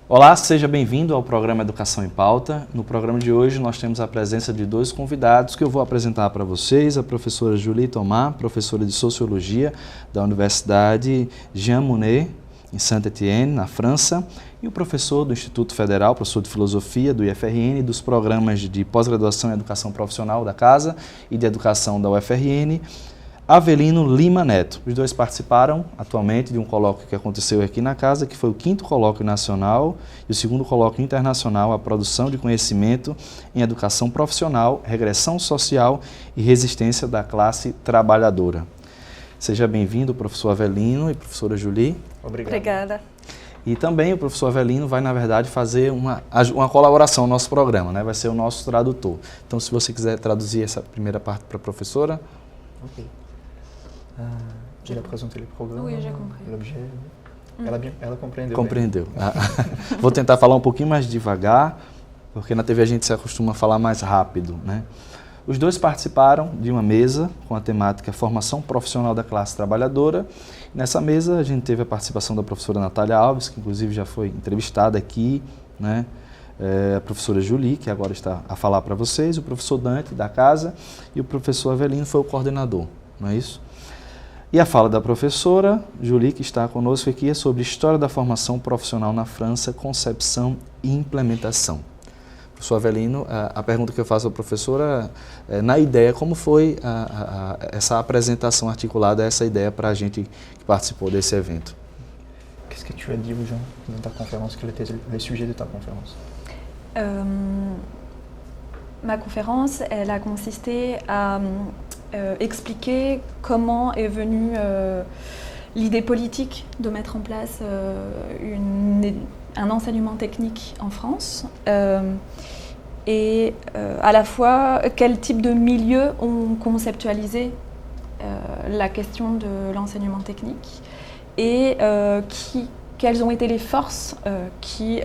Olá, seja bem-vindo ao programa Educação em Pauta. No programa de hoje nós temos a presença de dois convidados que eu vou apresentar para vocês, a professora Julie Thomas, professora de Sociologia da Universidade Jean Monnet, em Saint-Étienne, na França, e o professor do Instituto Federal, professor de Filosofia do IFRN, dos programas de pós-graduação em Educação Profissional da Casa e de Educação da UFRN, Avelino Lima Neto. Os dois participaram atualmente de um colóquio que aconteceu aqui na casa, que foi o 5º colóquio nacional e o 2º colóquio internacional, a produção de conhecimento em educação profissional, regressão social e resistência da classe trabalhadora. Seja bem-vindo, professor Avelino e professora Julie. Obrigada. E também o professor Avelino vai, na verdade, fazer uma colaboração no nosso programa, né? Vai ser o nosso tradutor. Então, se você quiser traduzir essa primeira parte para a professora. Ok. J'ai présenté le programme, Oui, j'ai compris. l'objet. Ela compreendeu. Compreendeu. Vou tentar falar um pouquinho mais devagar, porque na TV a gente se acostuma a falar mais rápido, né? Os dois participaram de uma mesa com a temática Formação Profissional da Classe Trabalhadora. Nessa mesa a gente teve a participação da professora Natália Alves, que inclusive já foi entrevistada aqui, né? A professora Julie, que agora está a falar para vocês, o professor Dante, da casa, e o professor Avelino foi o coordenador, não é isso? E a fala da professora Julie, que está conosco aqui, é sobre História da Formação Profissional na França, Concepção e Implementação. Professor Avelino, a pergunta que eu faço à professora é, na ideia, como foi essa apresentação articulada, essa ideia para a gente que participou desse evento? Qu'est-ce que tu as dit aux gens dans ta conférence? Quel était le sujet de ta conférence? Ma conférence, elle a consisté à expliquer comment est venue l'idée politique de mettre en place un enseignement technique en France et à la fois quel type de milieux ont conceptualisé la question de l'enseignement technique et quelles ont été les forces qui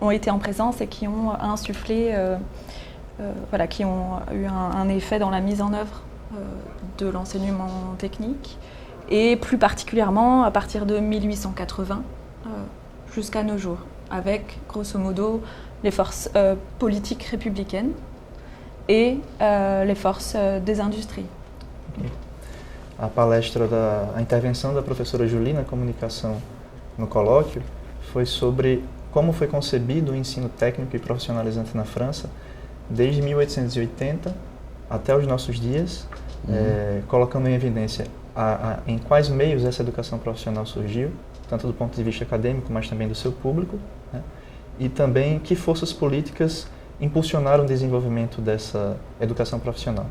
ont été en présence et qui ont insufflé, qui ont eu un effet dans la mise en œuvre de l'enseignement technique, et plus particulièrement à partir de 1880 jusqu'à nos jours, avec grosso modo les forces politiques républicaines et les forces des industries. Okay. A intervenção da professora Julie na comunicação no colóquio foi sobre como foi concebido o ensino técnico e profissionalizante na França desde 1880 até os nossos dias, colocando em evidência em quais meios essa educação profissional surgiu, tanto do ponto de vista acadêmico, mas também do seu público, né? E também que forças políticas impulsionaram o desenvolvimento dessa educação profissional.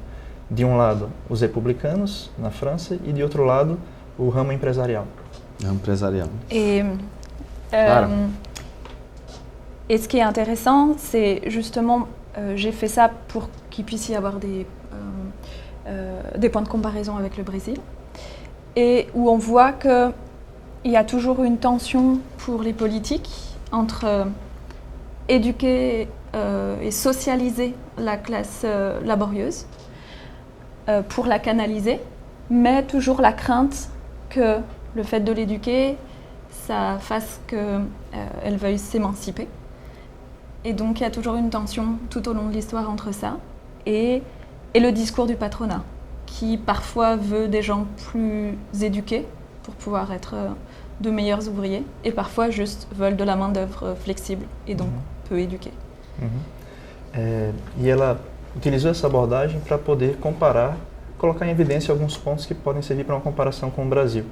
De um lado, os republicanos na França e de outro lado, o ramo empresarial. Et ce qui est intéressant, c'est justement, j'ai fait ça pour qu'il puisse y avoir des points de comparaison avec le Brésil, et où on voit qu'il y a toujours une tension pour les politiques entre éduquer et socialiser la classe laborieuse, pour la canaliser, mais toujours la crainte que le fait de l'éduquer, ça fasse qu'elle veuille s'émanciper. Et donc il y a toujours une tension tout au long de l'histoire entre ça et le discours du patronat, qui parfois veut des gens plus éduqués pour pouvoir être de meilleurs ouvriers, et parfois juste veulent de la main-d'œuvre flexible et donc peu éduquée. E ela utilizou essa abordagem para poder comparar, colocar em evidência alguns pontos que podem servir para uma comparação com o Brasil,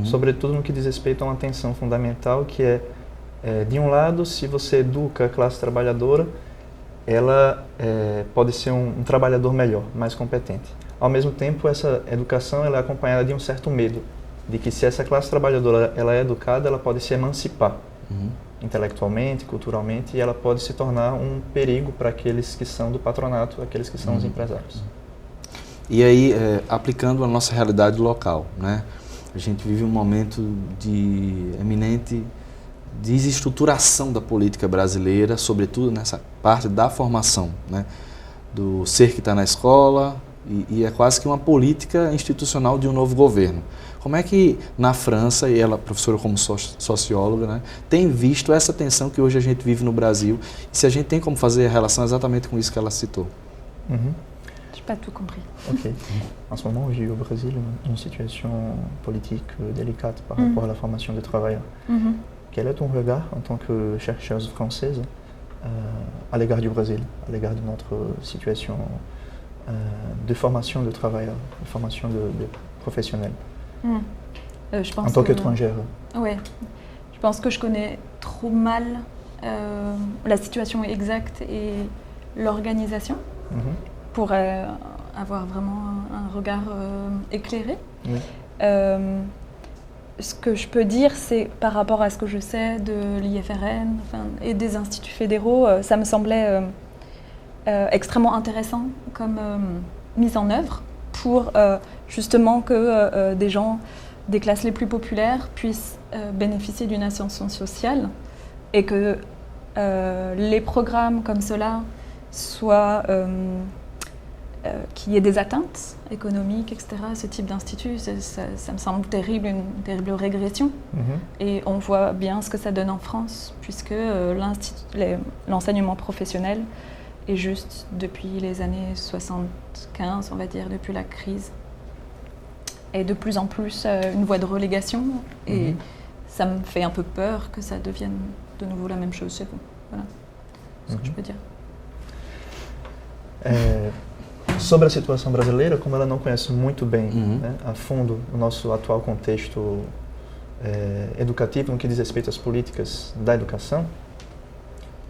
sobretudo no que diz respeito a uma tensão fundamental que é, de um lado, se você educa a classe trabalhadora, ela pode ser um trabalhador melhor, mais competente. Ao mesmo tempo, essa educação ela é acompanhada de um certo medo, de que se essa classe trabalhadora ela é educada, ela pode se emancipar intelectualmente, culturalmente, e ela pode se tornar um perigo para aqueles que são do patronato, aqueles que são os empresários. E aí, aplicando a nossa realidade local, né? A gente vive um momento de eminente desestruturação da política brasileira, sobretudo nessa parte da formação, né? Do ser que está na escola, e é quase que uma política institucional de um novo governo. Como é que na França, e ela, professora como socióloga, né, tem visto essa tensão que hoje a gente vive no Brasil, e se a gente tem como fazer a relação exatamente com isso que ela citou? Je n'ai pas tout compris. Ok. En ce moment, j'ai eu au Brésil une situation politique délicate par rapport à la formation des travailleurs. Quel est ton regard en tant que chercheuse française à l'égard du Brésil, à l'égard de notre situation de formation de travailleurs, de formation de professionnels, Je pense en tant qu'étrangère? Ouais. Je pense que je connais trop mal la situation exacte et l'organisation pour avoir vraiment un regard éclairé. Oui. Ce que je peux dire, c'est par rapport à ce que je sais de l'IFRN et des instituts fédéraux, ça me semblait extrêmement intéressant comme mise en œuvre pour justement que des gens des classes les plus populaires puissent bénéficier d'une ascension sociale et que les programmes comme cela soient qu'il y ait des atteintes économiques, etc. Ce type d'institut, ça me semble terrible, une terrible régression. Et on voit bien ce que ça donne en France, puisque l'enseignement professionnel est juste depuis les années 75, on va dire, depuis la crise, est de plus en plus une voie de relégation. Et ça me fait un peu peur que ça devienne de nouveau la même chose chez vous. Voilà ce que je peux dire. Sobre a situação brasileira, como ela não conhece muito bem né, a fundo o nosso atual contexto educativo no que diz respeito às políticas da educação,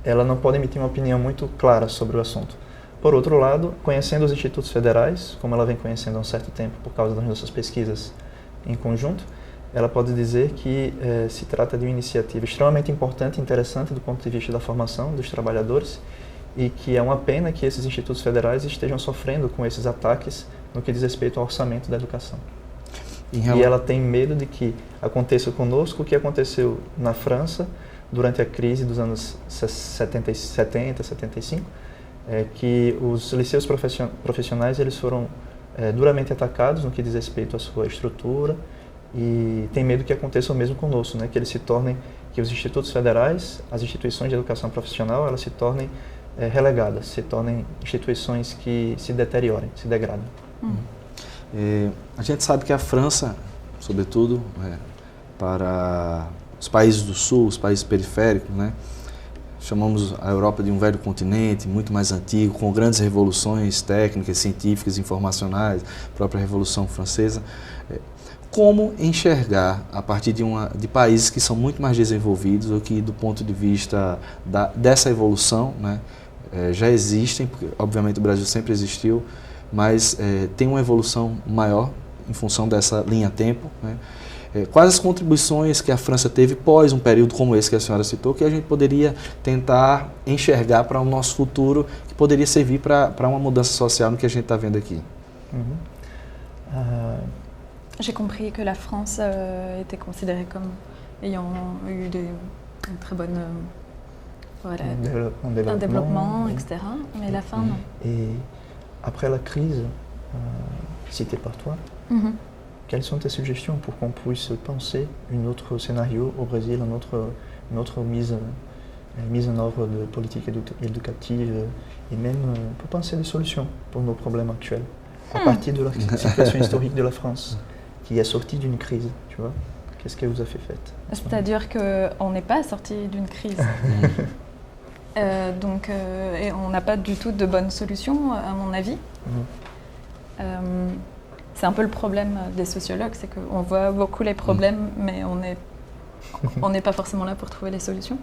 ela não pode emitir uma opinião muito clara sobre o assunto. Por outro lado, conhecendo os institutos federais, como ela vem conhecendo há um certo tempo por causa das nossas pesquisas em conjunto, ela pode dizer que se trata de uma iniciativa extremamente importante e interessante do ponto de vista da formação dos trabalhadores, e que é uma pena que esses institutos federais estejam sofrendo com esses ataques no que diz respeito ao orçamento da educação. E ela tem medo de que aconteça conosco o que aconteceu na França durante a crise dos anos 70, 75, que os liceus profissionais eles foram duramente atacados no que diz respeito à sua estrutura, e tem medo que aconteça o mesmo conosco, né? Que eles se tornem, que os institutos federais, as instituições de educação profissional, elas se tornem relegadas, se tornem instituições que se deteriorem, se degradam. A gente sabe que a França, sobretudo para os países do sul, os países periféricos, né, chamamos a Europa de um velho continente, muito mais antigo, com grandes revoluções técnicas, científicas, informacionais, a própria Revolução Francesa. Como enxergar, a partir de países que são muito mais desenvolvidos, ou que do ponto de vista dessa evolução, né, já existem, porque obviamente o Brasil sempre existiu, mas tem uma evolução maior em função dessa linha-tempo, né? Quais as contribuições que a França teve pós um período como esse que a senhora citou, que a gente poderia tentar enxergar para o nosso futuro, que poderia servir para uma mudança social no que a gente está vendo aqui? J'ai compris que la France était considérée comme ayant eu une très bonne un développement, etc. Mais la fin, non. Et après la crise citée par toi, quelles sont tes suggestions pour qu'on puisse penser un autre scénario au Brésil, une autre mise en œuvre de politique éducative et même pour penser des solutions pour nos problèmes actuels à partir de la situation historique de la France qui est sortie d'une crise, tu vois? Qu'est-ce que vous avez fait? C'est-à-dire qu'on n'est pas sorti d'une crise. Donc, et on n'a pas du tout de bonnes solutions, à mon avis. C'est un peu le problème des sociologues, c'est qu'on voit beaucoup les problèmes, mais on n'est pas forcément là pour trouver les solutions.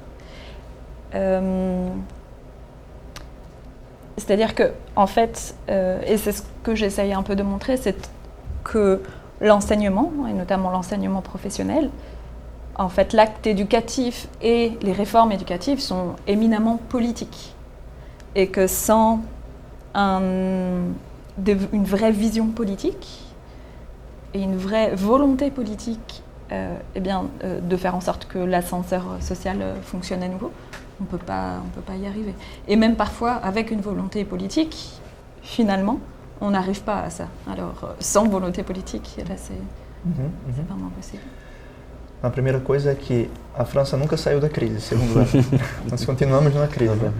C'est-à-dire que, en fait, et c'est ce que j'essaye un peu de montrer, c'est que l'enseignement, et notamment l'enseignement professionnel, en fait, l'acte éducatif et les réformes éducatives sont éminemment politiques. Et que sans une vraie vision politique et une vraie volonté politique de faire en sorte que l'ascenseur social fonctionne à nouveau, on peut pas y arriver. Et même parfois, avec une volonté politique, finalement, on n'arrive pas à ça. Alors, sans volonté politique, là, c'est vraiment possible. A primeira coisa é que a França nunca saiu da crise, segundo ela. Nós continuamos numa crise, né?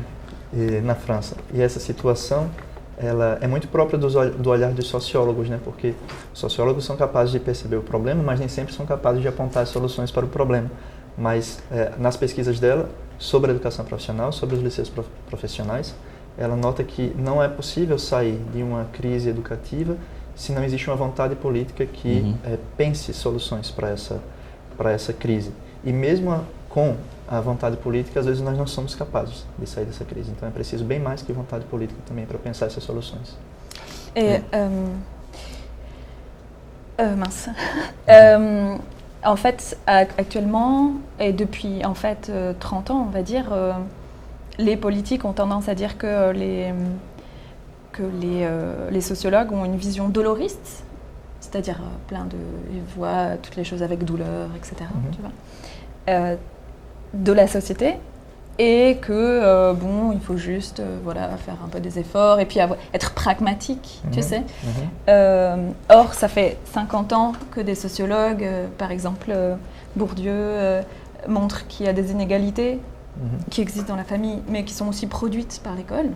Na França. E essa situação, ela é muito própria do olhar dos sociólogos, né? Porque os sociólogos são capazes de perceber o problema, mas nem sempre são capazes de apontar as soluções para o problema. Mas nas pesquisas dela sobre a educação profissional, sobre os liceios profissionais, ela nota que não é possível sair de uma crise educativa se não existe uma vontade política que pense soluções para essa crise. E mesmo com a vontade política, às vezes nós não somos capazes de sair dessa crise. Então é preciso bem mais que vontade política também para pensar essas soluções. En fait, actuellement, et depuis en fait 30 ans, on va dire, les politiques ont tendance à dire que les sociologues ont une vision doloriste, c'est-à-dire ils voient toutes les choses avec douleur, etc. Tu vois, de la société, et que il faut juste faire un peu des efforts et puis être pragmatique, tu sais. Or, ça fait 50 ans que des sociologues, par exemple Bourdieu, montrent qu'il y a des inégalités qui existent dans la famille, mais qui sont aussi produites par l'école.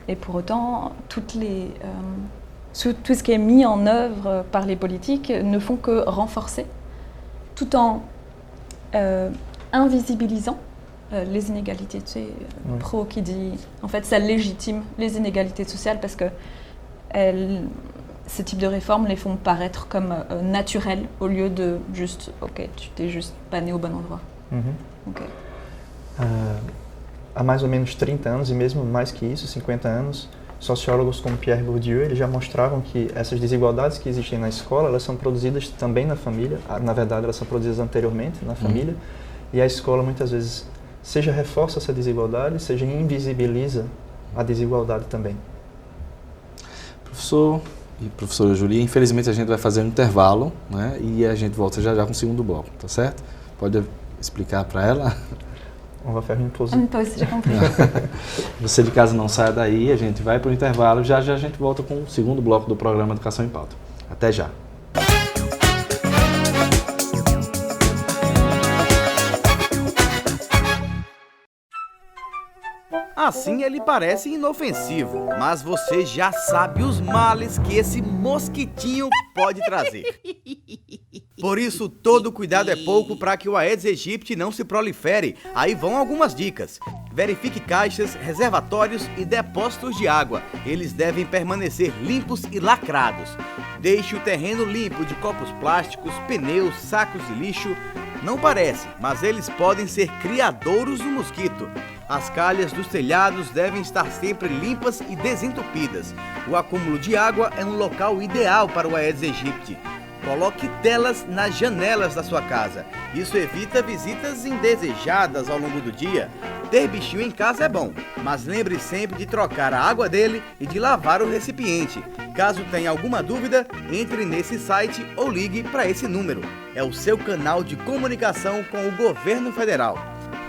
Et pour autant, tout ce qui est mis en œuvre par les politiques ne font que renforcer, tout en invisibilisant les inégalités. Tu sais, Pro qui dit, en fait, ça légitime les inégalités sociales parce que ce type de réformes les font paraître comme naturelles au lieu de juste, ok, tu t'es juste pas né au bon endroit. Okay. Há mais ou menos 30 anos, e mesmo mais que isso, 50 anos, sociólogos como Pierre Bourdieu, eles já mostravam que essas desigualdades que existem na escola, elas são produzidas também na família. Na verdade, elas são produzidas anteriormente na família. E a escola, muitas vezes, seja reforça essa desigualdade, seja invisibiliza a desigualdade também. Professor e professora Julie, infelizmente a gente vai fazer um intervalo, né? E a gente volta já com o segundo bloco, tá certo? Pode explicar para ela? On va faire une pause. Une pause, j'ai compris. Você de casa não saia daí, a gente vai para o intervalo, já a gente volta com o segundo bloco do programa Educação em Pauta. Até já. Assim ele parece inofensivo, mas você já sabe os males que esse mosquitinho pode trazer. Por isso, todo cuidado é pouco para que o Aedes aegypti não se prolifere. Aí vão algumas dicas. Verifique caixas, reservatórios e depósitos de água. Eles devem permanecer limpos e lacrados. Deixe o terreno limpo de copos plásticos, pneus, sacos de lixo. Não parece, mas eles podem ser criadouros do mosquito. As calhas dos telhados devem estar sempre limpas e desentupidas. O acúmulo de água é um local ideal para o Aedes aegypti. Coloque telas nas janelas da sua casa. Isso evita visitas indesejadas ao longo do dia. Ter bichinho em casa é bom, mas lembre sempre de trocar a água dele e de lavar o recipiente. Caso tenha alguma dúvida, entre nesse site ou ligue para esse número. É o seu canal de comunicação com o governo federal.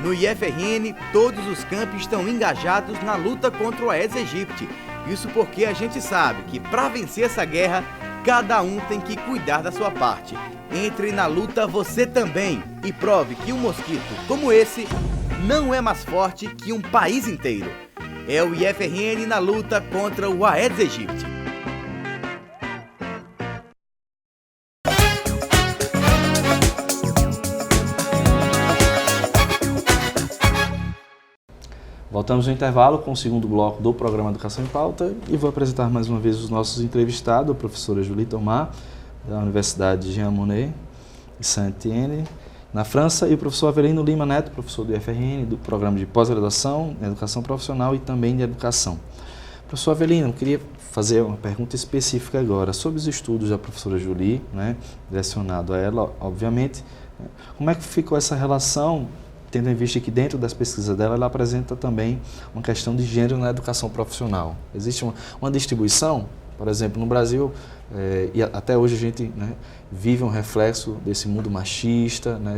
No IFRN, todos os campi estão engajados na luta contra o Aedes aegypti. Isso porque a gente sabe que para vencer essa guerra, cada um tem que cuidar da sua parte. Entre na luta você também e prove que um mosquito como esse não é mais forte que um país inteiro. É o IFRN na luta contra o Aedes aegypti. Voltamos no intervalo com o segundo bloco do programa Educação em Pauta e vou apresentar mais uma vez os nossos entrevistados, a professora Julie Thomas, da Universidade Jean Monnet, de Saint-Étienne, na França, e o professor Avelino Lima Neto, professor do IFRN, do programa de pós-graduação em Educação Profissional e também de Educação. Professor Avelino, eu queria fazer uma pergunta específica agora sobre os estudos da professora Julie, né, direcionado a ela, obviamente. Como é que ficou essa relação, tendo em vista que dentro das pesquisas dela, ela apresenta também uma questão de gênero na educação profissional? Existe uma distribuição, por exemplo, no Brasil, e até hoje a gente, né, vive um reflexo desse mundo machista, né,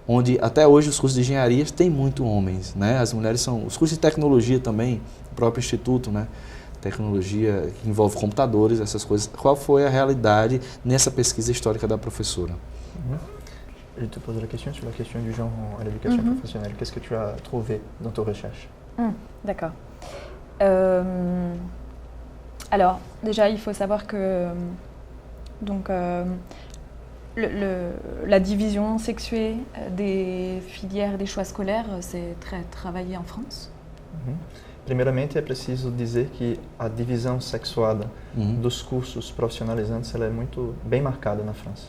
onde até hoje os cursos de engenharia têm muito homens, né? As mulheres são, os cursos de tecnologia também, o próprio instituto, né, tecnologia que envolve computadores, essas coisas. Qual foi a realidade nessa pesquisa histórica da professora? Je te pose la question sur la question du genre à l'éducation professionnelle. Qu'est-ce que tu as trouvé dans ta recherche? D'accord. Alors, déjà, il faut savoir que donc, la division sexuée des filières des choix scolaires, c'est très travaillé en France. Primeiramente, é preciso dizer que a divisão sexuada dos cursos profissionalizantes ela é muito bem marcada na França.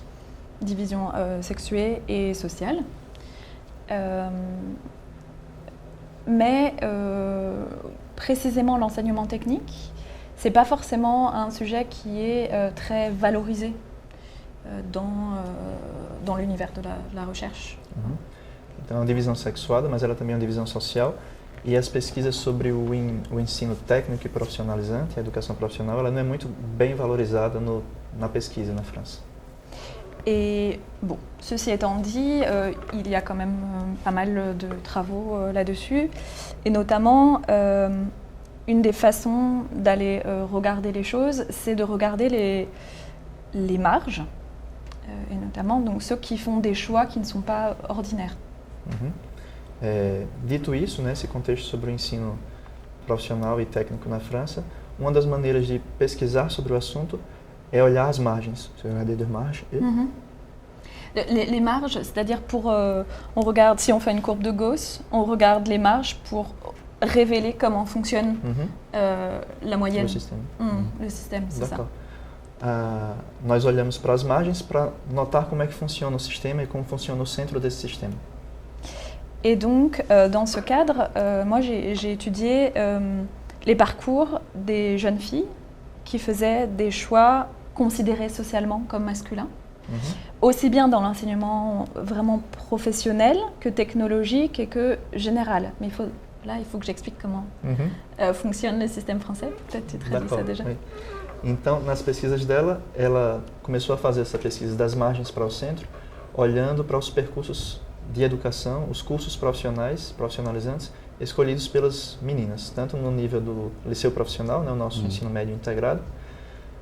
Division sexuée et sociale. Mais précisément l'enseignement technique, c'est pas forcément un sujet qui est très valorisé dans l'univers de la recherche. Então, é uma divisão sexuada, mas ela também é uma divisão social. E as pesquisas sobre o ensino técnico e profissionalizante, a educação profissional, ela não é muito bem valorizada na pesquisa na França. Et bon, ceci étant dit, il y a quand même pas mal de travaux là-dessus. Et notamment, une des façons d'aller regarder les choses, c'est de regarder les marges, et notamment donc, ceux qui font des choix qui ne sont pas ordinaires. Dito isso, nesse contexto sobre o ensino profissional e técnico na França, uma das maneiras de pesquisar sobre o assunto é olhar as margens. C'est regarder des marges et... Les marges, c'est-à-dire on regarde, si on fait une courbe de Gauss, on regarde les marges pour révéler comment fonctionne la moyenne. Le système. Le système, c'est ça. Nós olhamos para as margens para notar como é que funciona o sistema e como funciona o centro desse sistema. Et donc, dans ce cadre, moi j'ai étudié les parcours des jeunes filles qui faisaient des choix considérés socialement comme masculins, aussi bien dans l'enseignement vraiment professionnel que technologique et que général. Mais il faut que j'explique comment fonctionne le système français. Peut-être tu traduis ça déjà. Oui. Então, nas pesquisas dela, ela começou a fazer essa pesquisa das margens para o centro, olhando para os percursos de educação, os cursos profissionalizantes, escolhidos pelas meninas, tanto no nível do liceu profissional, né, o nosso ensino médio integrado,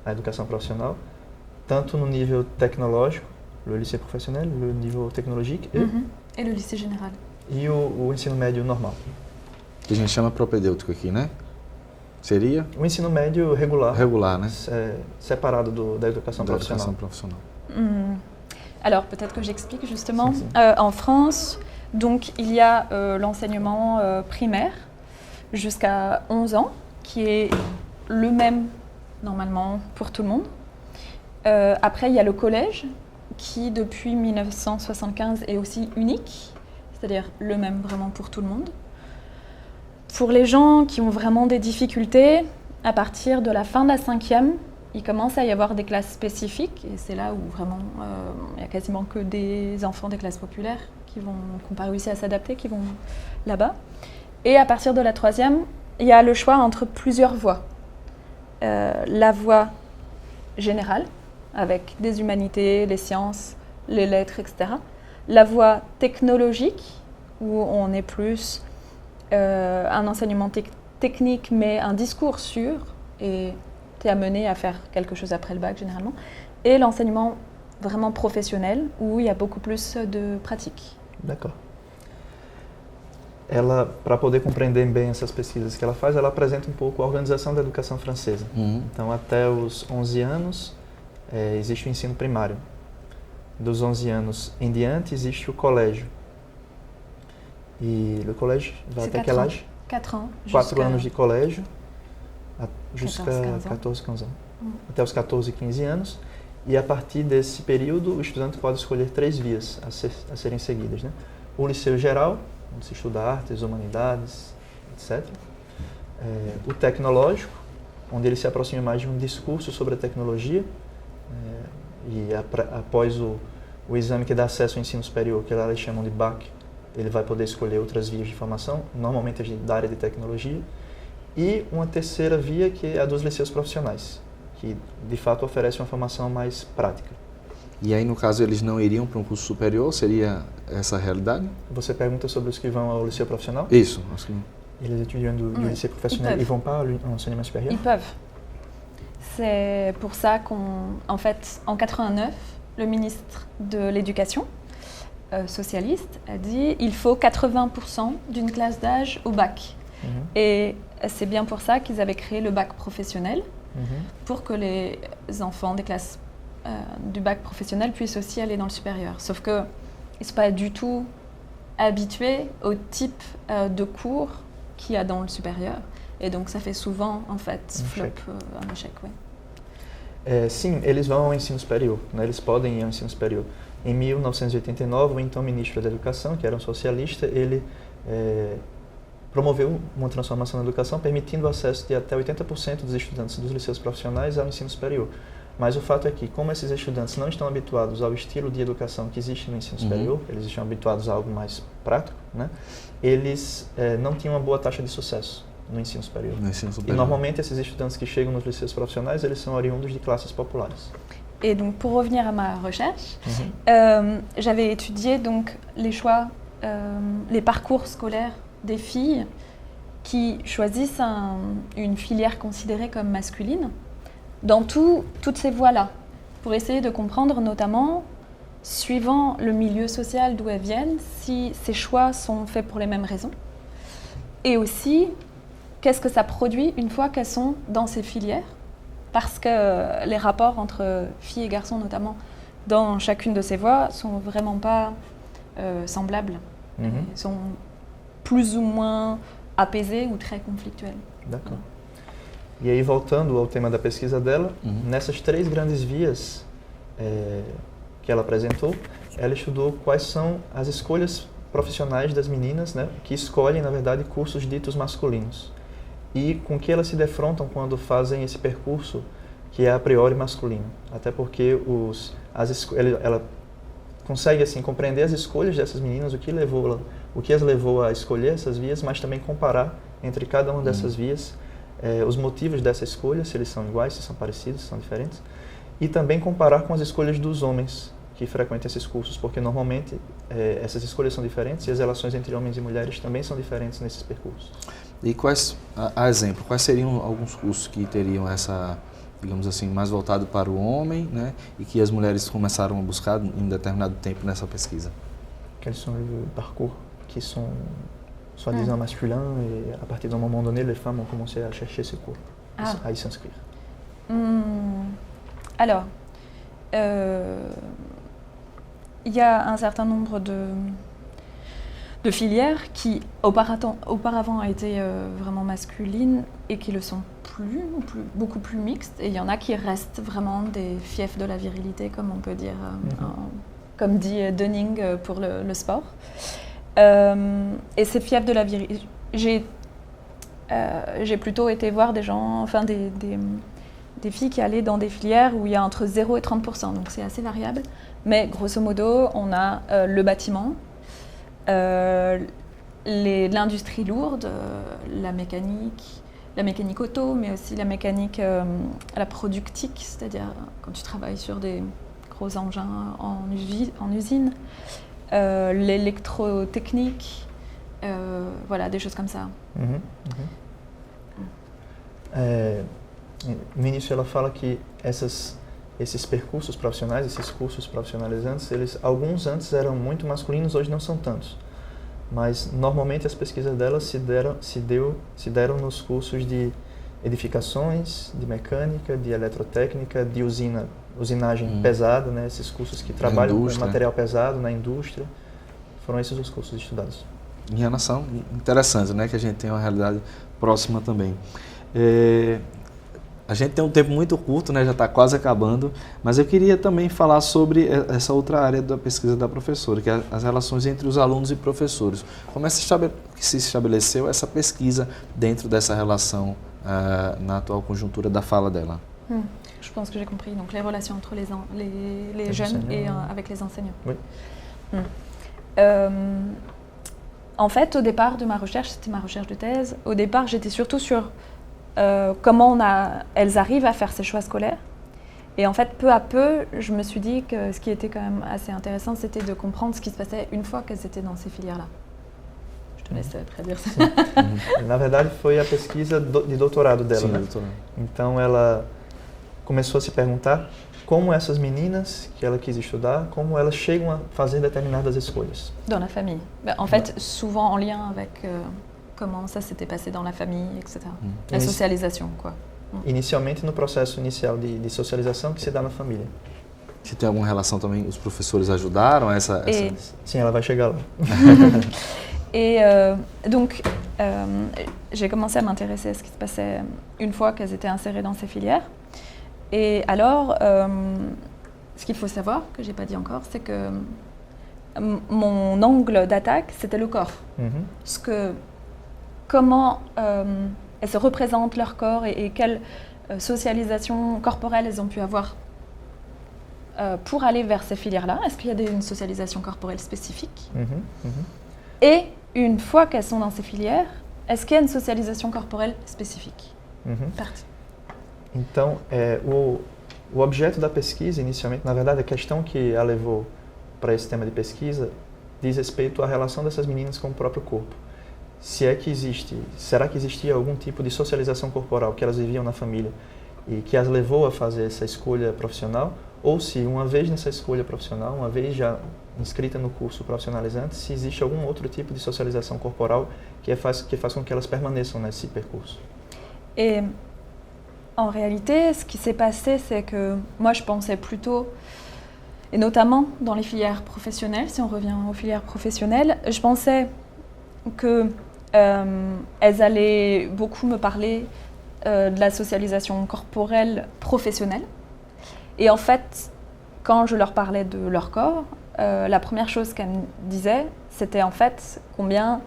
a educação profissional, tanto no nível tecnológico, o lycée professionnel, o nível tecnológico et le lycée général. E o ensino médio normal. Que a gente chama propedêutico aqui, né? Seria? O ensino médio regular. Regular, né? Separado da educação profissional. Educação profissional. Alors peut-être que j'explique justement. En France, donc il y a l'enseignement primaire jusqu'à 11 ans, qui est le même normalement pour tout le monde. Après, il y a le collège, qui depuis 1975 est aussi unique, c'est-à-dire le même vraiment pour tout le monde. Pour les gens qui ont vraiment des difficultés, à partir de la fin de la 5e, il commence à y avoir des classes spécifiques, et c'est là où vraiment il n'y a quasiment que des enfants des classes populaires qui n'ont pas réussi à s'adapter, qui vont là-bas. Et à partir de la 3e, il y a le choix entre plusieurs voies. La voie générale, avec des humanités, les sciences, les lettres, etc. La voie technologique, où on est plus un enseignement technique, mais un discours sûr, et tu es amené à faire quelque chose après le bac généralement. Et l'enseignement vraiment professionnel, où il y a beaucoup plus de pratique. D'accord. Ela, para poder compreender bem essas pesquisas que ela faz, ela apresenta um pouco a organização da educação francesa. Então, até os 11 anos, existe o ensino primário. Dos 11 anos em diante, existe o colégio. E o colégio vai até que âge? 4 ans. 4 anos de colégio, jusqu'à 14, 15 ans. Até os 14, 15 anos. E a partir desse período, o estudante pode escolher 3 vias a serem seguidas, né? O liceu geral, onde se estuda artes, humanidades, etc. O tecnológico, onde ele se aproxima mais de um discurso sobre a tecnologia, e após o exame que dá acesso ao ensino superior, que lá eles chamam de BAC, ele vai poder escolher outras vias de formação, normalmente da área de tecnologia, e uma terceira via que é a dos liceus profissionais, que de fato oferece uma formação mais prática. E aí, no caso, eles não iriam para um curso superior? Seria essa a realidade? Você pergunta sobre os que vão ao liceu profissional? Isso. Et les étudiants du lycée professionnel, ils ne vont pas à l'enseignement supérieur? Ils peuvent. C'est pour ça en fait, en 89, le ministre de l'Éducation socialiste a dit il faut 80% d'une classe d'âge au bac. Et c'est bien pour ça qu'ils avaient créé le bac professionnel, pour que les enfants des classes du bac professionnel puissent aussi aller dans le supérieur. Sauf qu'ils ne sont pas du tout habitués au type de cours qu'il y a dans le supérieur. Et donc ça fait souvent, en fait, un échec. Oui. Sim, eles vão ao ensino superior, né? Eles podem ir ao ensino superior. Em 1989, o então ministro da Educação, que era um socialista, ele promoveu uma transformação na educação, permitindo o acesso de até 80% dos estudantes dos liceus profissionais ao ensino superior. Mas o fato é que, como esses estudantes não estão habituados ao estilo de educação que existe no ensino superior, eles estão habituados a algo mais prático, né? Eles não tinham uma boa taxa de sucesso no ensino superior. E normalmente esses estudantes que chegam nos liceus profissionais, eles são oriundos de classes populares. Et donc pour revenir à ma recherche, j'avais étudié donc les choix, les parcours scolaires des filles qui choisissent une filière considérée comme masculine dans toutes ces voies-là, pour essayer de comprendre notamment, suivant le milieu social d'où elles viennent, si ces choix sont faits pour les mêmes raisons, et aussi qu'est-ce que ça produit une fois qu'elles sont dans ces filières, parce que les rapports entre filles et garçons notamment dans chacune de ces voies sont vraiment pas semblables, sont plus ou moins apaisés ou très conflictuels. D'accord. E aí, voltando ao tema da pesquisa dela, nessas 3 grandes vias que ela apresentou, ela estudou quais são as escolhas profissionais das meninas, né, que escolhem, na verdade, cursos ditos masculinos. E com que elas se defrontam quando fazem esse percurso que é a priori masculino. Até porque ela consegue assim compreender as escolhas dessas meninas, o que as levou a escolher essas vias, mas também comparar entre cada uma dessas vias os motivos dessa escolha, se eles são iguais, se são parecidos, se são diferentes, e também comparar com as escolhas dos homens que frequentam esses cursos, porque normalmente essas escolhas são diferentes e as relações entre homens e mulheres também são diferentes nesses percursos. E quais seriam alguns cursos que teriam essa, digamos assim, mais voltado para o homem, né, e que as mulheres começaram a buscar em um determinado tempo nessa pesquisa? Quels sont les parcours qui sont soi-disant masculins et à partir d'un moment donné, les femmes ont commencé à chercher ce cours, à y s'inscrire? Alors, il y a un certain nombre de filières qui auparavant étaient vraiment masculines et qui le sont beaucoup plus mixtes. Et il y en a qui restent vraiment des fiefs de la virilité, comme on peut dire, comme dit Dunning pour le sport. Et ces fiefs de la virilité, j'ai plutôt été voir des gens, enfin des filles qui allaient dans des filières où il y a entre 0 et 30%, donc c'est assez variable. Mais grosso modo, on a le bâtiment, l'industrie lourde, la mécanique auto, mais aussi la mécanique la productique, c'est-à-dire quand tu travailles sur des gros engins en usine, l'électrotechnique, voilà, des choses comme ça. No início ela fala que esses percursos profissionais, esses cursos profissionalizantes, alguns antes eram muito masculinos, hoje não são tantos. Mas normalmente as pesquisas dela se deram nos cursos de edificações, de mecânica, de eletrotécnica, de usinagem pesada, né? Esses cursos que trabalham com material pesado na indústria. Foram esses os cursos estudados. Em relação interessante, né, que a gente tem uma realidade próxima também. A gente tem um tempo muito curto, né, já está quase acabando, mas eu queria também falar sobre essa outra área da pesquisa da professora, que é as relações entre os alunos e professores. Como é que se estabeleceu essa pesquisa dentro dessa relação na atual conjuntura da fala dela? Je pense que j'ai compris. Donc les relations entre les jeunes et avec les enseignants. Oui. En fait, au départ de ma recherche, c'était ma recherche de thèse, au départ j'étais surtout sur comment elles arrivent à faire ces choix scolaires. Et en fait, peu à peu, je me suis dit que ce qui était quand même assez intéressant, c'était de comprendre ce qui se passait une fois qu'elles étaient dans ces filières-là. Je te laisse traduire ça. Na verdade, foi a pesquisa de doutorado dela, Sim, né? doutorado. Então, ela começou a se perguntar como essas meninas que ela quis estudar, como elas chegam a fazer determinadas escolhas. Dans la famille. En fait, souvent en lien avec comment ça s'était passé dans la famille, etc. La socialisation, quoi. Inicialmente, no processo inicial de socialização que se dá na família. Você tem alguma relação também, os professores ajudaram essa... Sim, ela vai chegar lá. Et donc, j'ai commencé à m'intéresser à ce qui se passait une fois qu'elles étaient insérées dans ces filières. Et alors, ce qu'il faut savoir, que je n'ai pas dit encore, c'est que mon angle d'attaque, c'était le corps. Comment elles se représentent leur corps et quelle socialisation corporelle elles ont pu avoir pour aller vers ces filières-là. Est-ce qu'il y a une socialisation corporelle spécifique? Et une fois qu'elles sont dans ces filières, est-ce qu'il y a une socialisation corporelle spécifique? Então, o objeto da pesquisa, inicialmente, na verdade, a questão que a levou para esse tema de pesquisa diz respeito à relação dessas meninas com o próprio corpo. Será que existia algum tipo de socialização corporal que elas viviam na família e que as levou a fazer essa escolha profissional? Ou se, uma vez nessa escolha profissional, uma vez já inscrita no curso profissionalizante, se existe algum outro tipo de socialização corporal que faz com que elas permaneçam nesse percurso. Et en réalité, ce qui s'est passé, c'est que moi, je pensais plutôt, et notamment dans les filières professionnelles, si on revient aux filières professionnelles, je pensais que elles allaient beaucoup me parler de la socialisation corporelle professionnelle. Et en fait, quand je leur parlais de leur corps, la première chose qu'elles me disaient, c'était en fait combien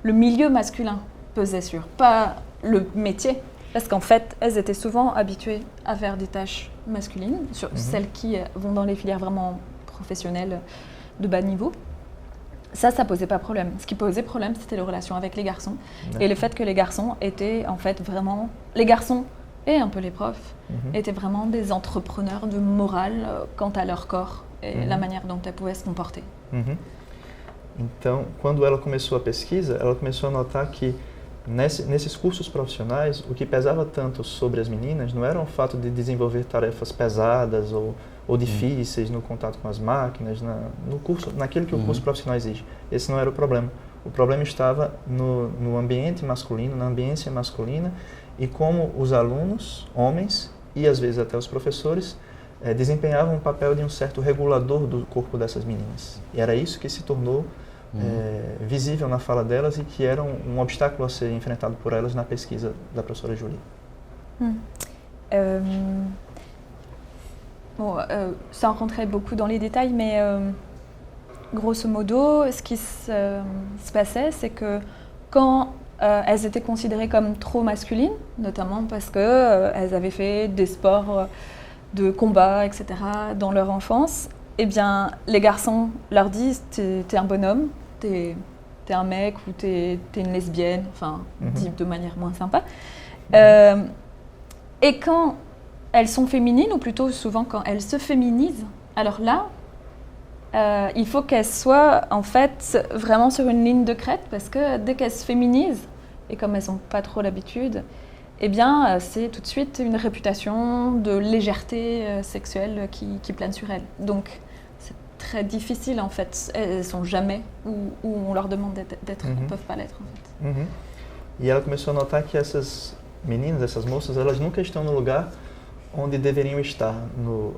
le milieu masculin pesait sur, pas le métier. Parce qu'en fait, elles étaient souvent habituées à faire des tâches masculines, celles qui vont dans les filières vraiment professionnelles de bas niveau. Ça posait pas problème. Ce qui posait problème, c'était les relations avec les garçons. Et le fait que les garçons étaient en fait vraiment... Les garçons et un peu les profs étaient vraiment des entrepreneurs de morale quant à leur corps et la manière dont elles pouvaient se comporter. Então, quando ela começou a pesquisa, ela começou a notar que nesses cursos profissionais, o que pesava tanto sobre as meninas não era o fato de desenvolver tarefas pesadas ou difíceis no contato com as máquinas, naquilo que o curso profissional exige. Esse não era o problema. O problema estava no ambiente masculino, na ambiência masculina e como os alunos, homens e às vezes até os professores, desempenhavam o papel de um certo regulador do corpo dessas meninas. E era isso que se tornou visível na fala delas e que era um obstáculo a ser enfrentado por elas na pesquisa da professora Julie. Sans rentrer beaucoup dans les détails, mais grosso modo, ce qui se passait, c'est que quand elles étaient considérées comme trop masculines, notamment parce qu'elles avaient fait des sports de combat, etc., dans leur enfance, eh bien, les garçons leur disent « t'es un bonhomme, t'es un mec ou t'es une lesbienne », enfin, dit de manière moins sympa. Et quand elles sont féminines, ou plutôt souvent quand elles se féminisent, alors là, il faut qu'elles soient en fait vraiment sur une ligne de crête, parce que dès qu'elles se féminisent, et comme elles n'ont pas trop l'habitude, eh bien, c'est tout de suite une réputation de légèreté sexuelle qui plane sur elles. Donc, c'est très difficile, en fait. Elles ne sont jamais où on leur demande d'être, elles ne peuvent pas l'être, en fait. E ela começou a notar que essas meninas, essas moças, elas nunca estão no lugar onde deveriam estar, no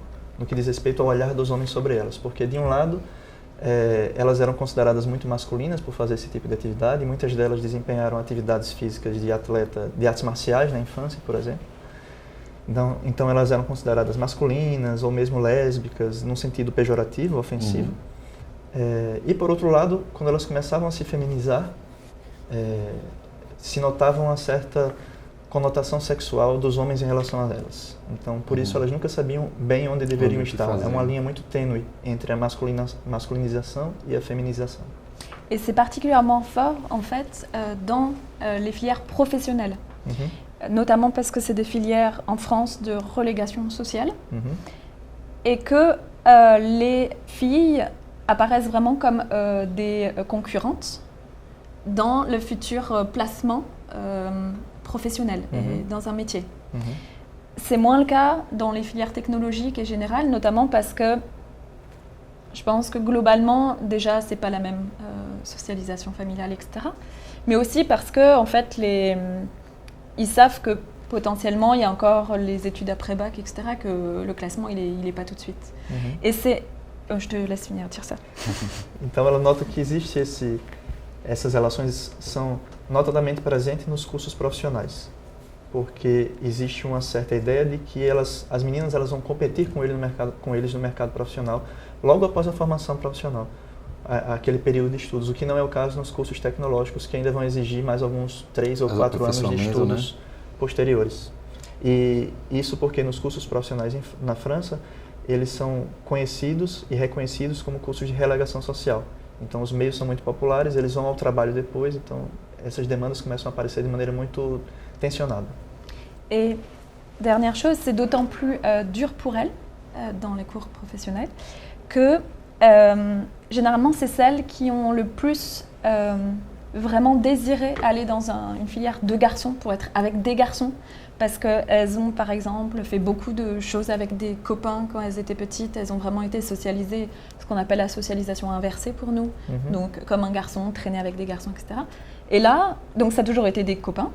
que diz respeito ao olhar dos homens sobre elas. Porque, de um lado, elas eram consideradas muito masculinas por fazer esse tipo de atividade, e muitas delas desempenharam atividades físicas de atleta, de artes marciais na infância, por exemplo. Então elas eram consideradas masculinas ou mesmo lésbicas, num sentido pejorativo, ofensivo. E por outro lado, quando elas começavam a se feminizar, se notava uma certa conotação sexual dos homens em relação a elas. Então, por isso, elas nunca sabiam bem onde deveriam estar. É uma linha muito tênue entre a masculinização et la féminisation. Et c'est particulièrement fort, en fait, dans les filières professionnelles. Notamment parce que c'est des filières, en France, de relégation sociale. Et que les filles apparaissent vraiment comme des concurrentes. dans le futur placement professionnel dans un métier. C'est moins le cas dans les filières technologiques et générales, notamment parce que je pense que globalement, déjà, c'est pas la même socialisation familiale, etc. Mais aussi parce que, en fait, ils savent que potentiellement, il y a encore les études après-bac, etc., que le classement, il est pas tout de suite. Et c'est... je te laisse finir, tire ça. Então, ela nota que essas relações são notadamente presentes nos cursos profissionais, porque existe uma certa ideia de que as meninas elas vão competir com eles no mercado profissional logo após a formação profissional, aquele período de estudos, o que não é o caso nos cursos tecnológicos, que ainda vão exigir mais alguns 3 ou 4 anos de estudos posteriores. E isso porque nos cursos profissionais na França, eles são conhecidos e reconhecidos como cursos de relegação social. Então, os meios são muito populares, eles vão ao trabalho depois, então essas demandas começam a aparecer de maneira muito tensionnée. Et dernière chose, c'est d'autant plus dur pour elles dans les cours professionnels que généralement c'est celles qui ont le plus vraiment désiré aller dans une filière de garçons pour être avec des garçons parce qu'elles ont par exemple fait beaucoup de choses avec des copains quand elles étaient petites, elles ont vraiment été socialisées, ce qu'on appelle la socialisation inversée pour nous, donc comme un garçon, traîner avec des garçons, etc. Et là, donc ça a toujours été des copains.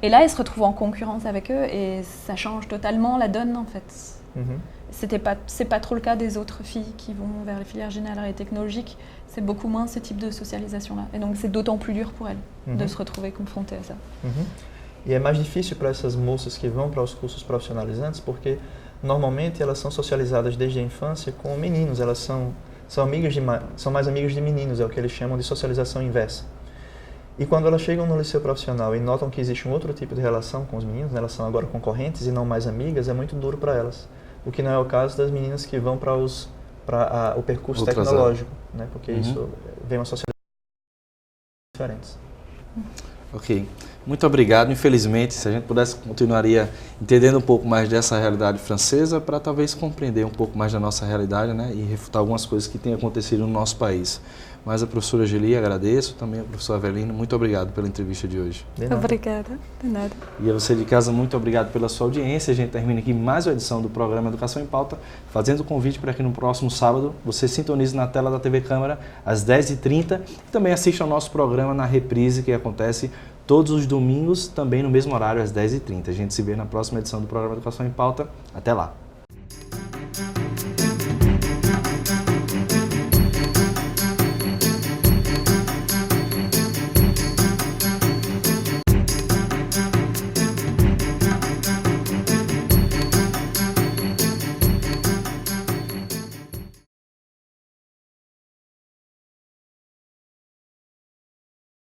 Et là, elles se retrouvent en concurrence avec eux et ça change totalement la donne en fait. C'est pas trop le cas des autres filles qui vont vers les filières générales et technologiques. C'est beaucoup moins ce type de socialisation-là. Et donc c'est d'autant plus dur pour elles de se retrouver confrontées à ça. E é mais difícil para essas moças que vão para os cursos profissionalizantes porque normalmente elas são socializadas desde a infância com meninos. Elas são mais amigas de meninos, é o que eles chamam de socialização inversa. E quando elas chegam no liceu profissional e notam que existe um outro tipo de relação com os meninos, elas são agora concorrentes e não mais amigas, é muito duro para elas. O que não é o caso das meninas que vão para o percurso tecnológico, né? Porque isso vem uma sociedade diferente. Ok, muito obrigado. Infelizmente, se a gente pudesse, continuaria entendendo um pouco mais dessa realidade francesa para talvez compreender um pouco mais da nossa realidade, né, e refutar algumas coisas que têm acontecido no nosso país. Mas a professora Geli, agradeço, também a professora Avelino, muito obrigado pela entrevista de hoje. Obrigada, de nada. E a você de casa, muito obrigado pela sua audiência. A gente termina aqui mais uma edição do programa Educação em Pauta, fazendo o convite para que no próximo sábado você sintonize na tela da TV Câmara às 10h30 e também assista ao nosso programa na reprise que acontece todos os domingos, também no mesmo horário às 10h30. A gente se vê na próxima edição do programa Educação em Pauta. Até lá!